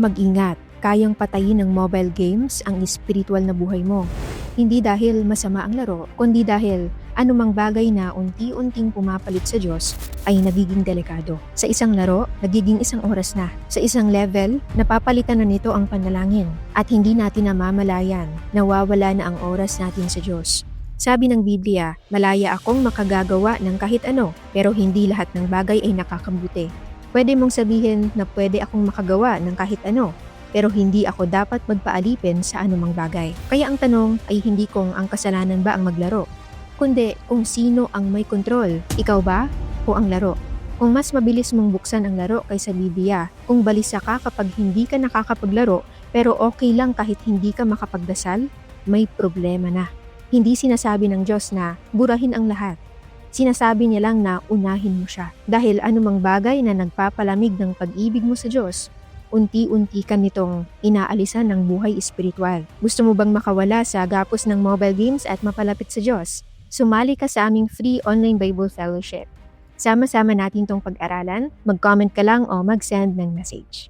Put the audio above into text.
Mag-ingat, kayang patayin ng mobile games ang espiritual na buhay mo. Hindi dahil masama ang laro, kundi dahil anumang bagay na unti-unting pumapalit sa Diyos ay nagiging delikado. Sa isang laro, nagiging isang oras na. Sa isang level, napapalitan na nito ang panalangin at hindi natin namamalayan, nawawala na ang oras natin sa Diyos. Sabi ng Biblia, malaya akong makagagawa ng kahit ano, pero hindi lahat ng bagay ay nakakabuti. Pwede mong sabihin na pwede akong makagawa ng kahit ano, pero hindi ako dapat magpaalipin sa anumang bagay. Kaya ang tanong ay hindi kung ang kasalanan ba ang maglaro, kundi kung sino ang may kontrol, ikaw ba o ang laro? Kung mas mabilis mong buksan ang laro kaysa Biblia, kung balisa ka kapag hindi ka nakakapaglaro pero okay lang kahit hindi ka makapagdasal, may problema na. Hindi sinasabi ng Diyos na burahin ang lahat. Sinasabi niya lang na unahin mo siya. Dahil anumang bagay na nagpapalamig ng pag-ibig mo sa Diyos, unti-unti ka nitong inaalisan ng buhay espiritual. Gusto mo bang makawala sa gapos ng mobile games at mapalapit sa Diyos? Sumali ka sa aming free online Bible Fellowship. Sama-sama natin tong pag-aralan, mag-comment ka lang o mag-send ng message.